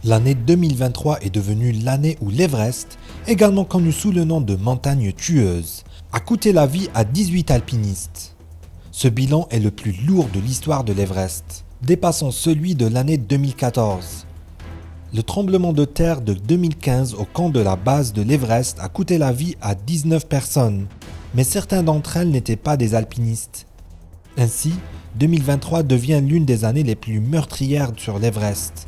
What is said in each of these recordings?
L'année 2023 est devenue l'année où l'Everest, également connu sous le nom de montagne tueuse, a coûté la vie à 18 alpinistes. Ce bilan est le plus lourd de l'histoire de l'Everest, dépassant celui de l'année 2014. Le tremblement de terre de 2015 au camp de la base de l'Everest a coûté la vie à 19 personnes, mais certains d'entre elles n'étaient pas des alpinistes. Ainsi, 2023 devient l'une des années les plus meurtrières sur l'Everest.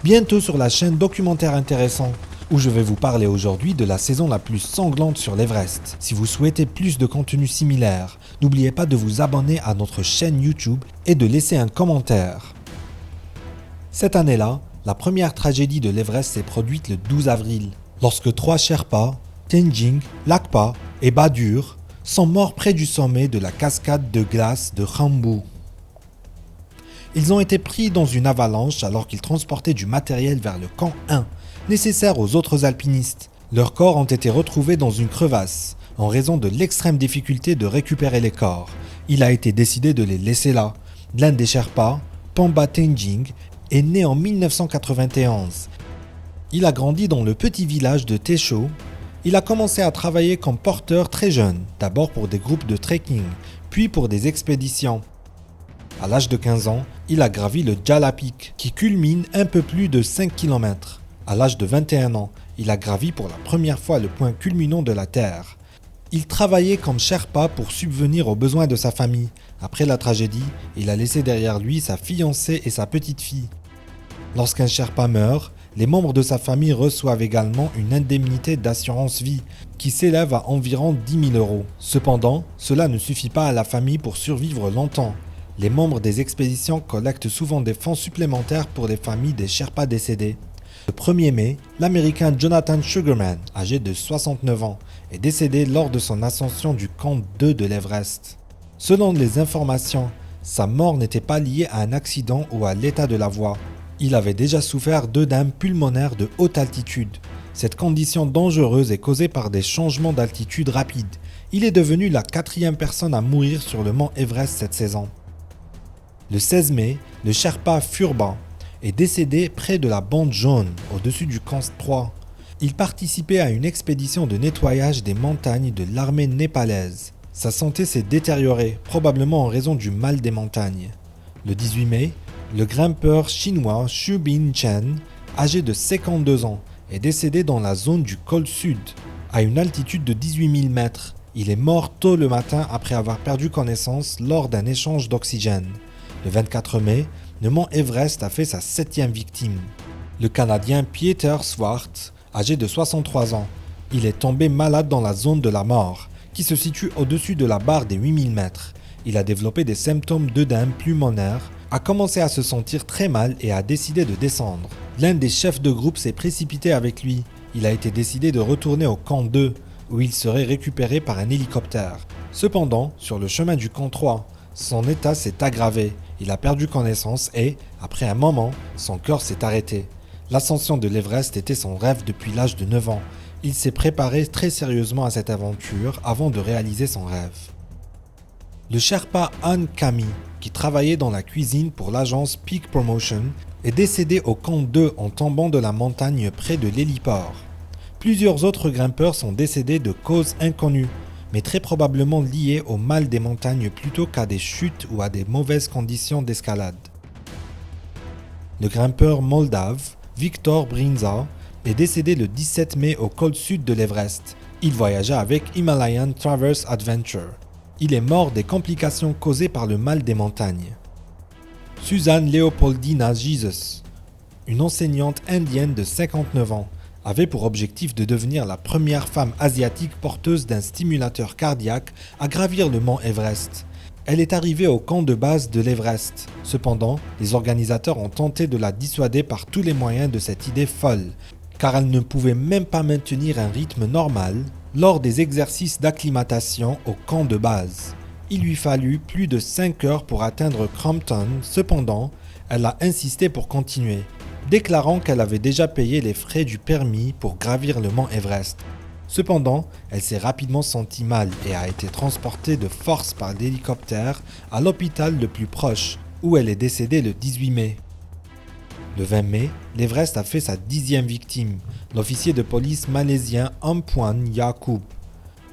Bientôt sur la chaîne Documentaire Intéressant, où je vais vous parler aujourd'hui de la saison la plus sanglante sur l'Everest. Si vous souhaitez plus de contenu similaire, n'oubliez pas de vous abonner à notre chaîne YouTube et de laisser un commentaire. Cette année-là, la première tragédie de l'Everest s'est produite le 12 avril, lorsque 3 Sherpas, Tenzing, Lakpa et Badur, sont morts près du sommet de la cascade de glace de Khumbu. Ils ont été pris dans une avalanche alors qu'ils transportaient du matériel vers le camp 1, nécessaire aux autres alpinistes. Leurs corps ont été retrouvés dans une crevasse, en raison de l'extrême difficulté de récupérer les corps. Il a été décidé de les laisser là. L'un des Sherpas, Pamba Tenzing, est né en 1991. Il a grandi dans le petit village de Techo. Il a commencé à travailler comme porteur très jeune, d'abord pour des groupes de trekking, puis pour des expéditions. À l'âge de 15 ans, il a gravi le Jala Peak, qui culmine un peu plus de 5 km. À l'âge de 21 ans, il a gravi pour la première fois le point culminant de la Terre. Il travaillait comme Sherpa pour subvenir aux besoins de sa famille. Après la tragédie, il a laissé derrière lui sa fiancée et sa petite-fille. Lorsqu'un Sherpa meurt, les membres de sa famille reçoivent également une indemnité d'assurance vie qui s'élève à environ 10 000 €. Cependant, cela ne suffit pas à la famille pour survivre longtemps. Les membres des expéditions collectent souvent des fonds supplémentaires pour les familles des Sherpas décédés. Le 1er mai, l'Américain Jonathan Sugarman, âgé de 69 ans, est décédé lors de son ascension du camp 2 de l'Everest. Selon les informations, sa mort n'était pas liée à un accident ou à l'état de la voie. Il avait déjà souffert d'œdème pulmonaire de haute altitude. Cette condition dangereuse est causée par des changements d'altitude rapides. Il est devenu la 4e personne à mourir sur le mont Everest cette saison. Le 16 mai, le Sherpa Phurba est décédé près de la bande jaune, au-dessus du camp 3. Il participait à une expédition de nettoyage des montagnes de l'armée népalaise. Sa santé s'est détériorée, probablement en raison du mal des montagnes. Le 18 mai, le grimpeur chinois Xu Binchen, âgé de 52 ans, est décédé dans la zone du col sud, à une altitude de 18 000 mètres. Il est mort tôt le matin après avoir perdu connaissance lors d'un échange d'oxygène. Le 24 mai, le mont Everest a fait sa 7e victime. Le Canadien Pieter Swart, âgé de 63 ans, il est tombé malade dans la zone de la mort, qui se situe au-dessus de la barre des 8000 mètres. Il a développé des symptômes d'œdème pulmonaire, a commencé à se sentir très mal et a décidé de descendre. L'un des chefs de groupe s'est précipité avec lui. Il a été décidé de retourner au camp 2, où il serait récupéré par un hélicoptère. Cependant, sur le chemin du camp 3, son état s'est aggravé. Il a perdu connaissance et, après un moment, son cœur s'est arrêté. L'ascension de l'Everest était son rêve depuis l'âge de 9 ans. Il s'est préparé très sérieusement à cette aventure avant de réaliser son rêve. Le Sherpa Han Kami, qui travaillait dans la cuisine pour l'agence Peak Promotion, est décédé au camp 2 en tombant de la montagne près de l'héliport. Plusieurs autres grimpeurs sont décédés de causes inconnues, mais très probablement liées au mal des montagnes plutôt qu'à des chutes ou à des mauvaises conditions d'escalade. Le grimpeur moldave, Viktor Brinza, est décédé le 17 mai au col sud de l'Everest. Il voyageait avec Himalayan Traverse Adventure. Il est mort des complications causées par le mal des montagnes. Suzanne Leopoldina Jesus, une enseignante indienne de 59 ans, avait pour objectif de devenir la première femme asiatique porteuse d'un stimulateur cardiaque à gravir le mont Everest. Elle est arrivée au camp de base de l'Everest. Cependant, les organisateurs ont tenté de la dissuader par tous les moyens de cette idée folle, car elle ne pouvait même pas maintenir un rythme normal lors des exercices d'acclimatation au camp de base. Il lui fallut plus de 5 heures pour atteindre Crampton. Cependant, elle a insisté pour continuer, déclarant qu'elle avait déjà payé les frais du permis pour gravir le mont Everest. Cependant, elle s'est rapidement sentie mal et a été transportée de force par l'hélicoptère à l'hôpital le plus proche, où elle est décédée le 18 mai. Le 20 mai, l'Everest a fait sa 10e victime, l'officier de police malaisien Ampuan Yaakob.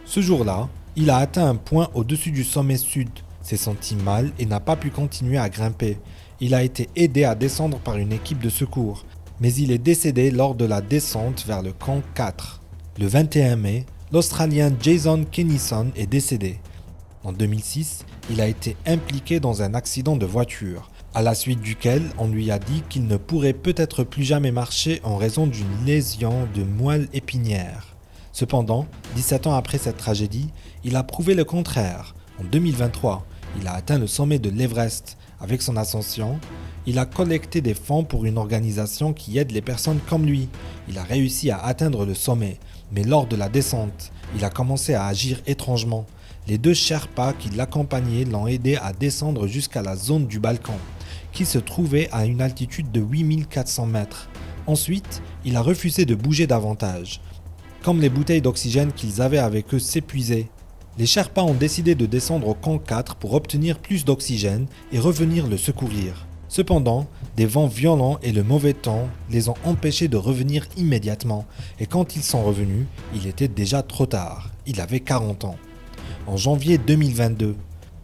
Ce jour-là, il a atteint un point au-dessus du sommet sud, s'est senti mal et n'a pas pu continuer à grimper. Il a été aidé à descendre par une équipe de secours, mais il est décédé lors de la descente vers le camp 4. Le 21 mai, l'Australien Jason Kennison est décédé. En 2006, il a été impliqué dans un accident de voiture, à la suite duquel on lui a dit qu'il ne pourrait peut-être plus jamais marcher en raison d'une lésion de moelle épinière. Cependant, 17 ans après cette tragédie, il a prouvé le contraire. En 2023, il a atteint le sommet de l'Everest. Avec son ascension, il a collecté des fonds pour une organisation qui aide les personnes comme lui. Il a réussi à atteindre le sommet, mais lors de la descente, il a commencé à agir étrangement. Les 2 Sherpas qui l'accompagnaient l'ont aidé à descendre jusqu'à la zone du Balkan, qui se trouvait à une altitude de 8400 mètres. Ensuite, il a refusé de bouger davantage. Comme les bouteilles d'oxygène qu'ils avaient avec eux s'épuisaient, les Sherpas ont décidé de descendre au camp 4 pour obtenir plus d'oxygène et revenir le secourir. Cependant, des vents violents et le mauvais temps les ont empêchés de revenir immédiatement, et quand ils sont revenus, il était déjà trop tard. Il avait 40 ans. En janvier 2022,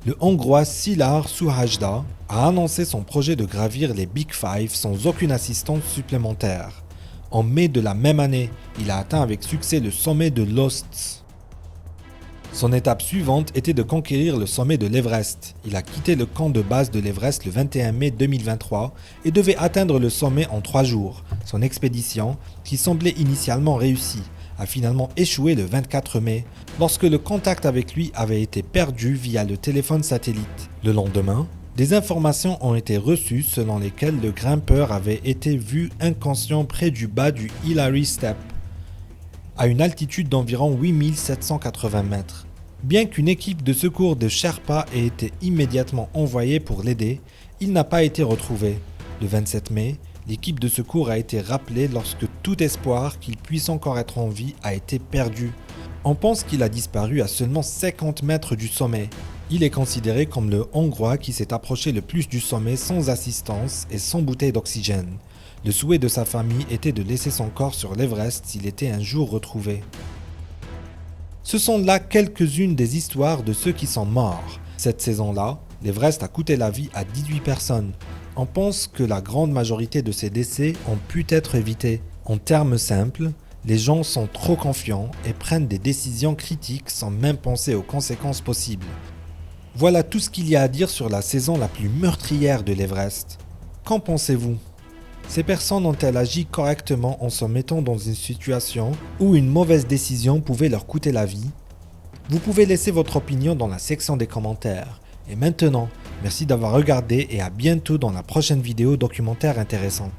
le Hongrois Szilárd Suhajda a annoncé son projet de gravir les Big Five sans aucune assistance supplémentaire. En mai de la même année, il a atteint avec succès le sommet de Lhotse. Son étape suivante était de conquérir le sommet de l'Everest. Il a quitté le camp de base de l'Everest le 21 mai 2023 et devait atteindre le sommet en 3 jours. Son expédition, qui semblait initialement réussie, a finalement échoué le 24 mai, lorsque le contact avec lui avait été perdu via le téléphone satellite. Le lendemain, des informations ont été reçues selon lesquelles le grimpeur avait été vu inconscient près du bas du Hillary Step, à une altitude d'environ 8780 mètres. Bien qu'une équipe de secours de Sherpas ait été immédiatement envoyée pour l'aider, il n'a pas été retrouvé. Le 27 mai, l'équipe de secours a été rappelée lorsque tout espoir qu'il puisse encore être en vie a été perdu. On pense qu'il a disparu à seulement 50 mètres du sommet. Il est considéré comme le Hongrois qui s'est approché le plus du sommet sans assistance et sans bouteille d'oxygène. Le souhait de sa famille était de laisser son corps sur l'Everest s'il était un jour retrouvé. Ce sont là quelques-unes des histoires de ceux qui sont morts. Cette saison-là, l'Everest a coûté la vie à 18 personnes. On pense que la grande majorité de ces décès ont pu être évités. En termes simples, les gens sont trop confiants et prennent des décisions critiques sans même penser aux conséquences possibles. Voilà tout ce qu'il y a à dire sur la saison la plus meurtrière de l'Everest. Qu'en pensez-vous ? Ces personnes ont-elles agi correctement en se mettant dans une situation où une mauvaise décision pouvait leur coûter la vie ? Vous pouvez laisser votre opinion dans la section des commentaires. Et maintenant, merci d'avoir regardé et à bientôt dans la prochaine vidéo documentaire intéressante.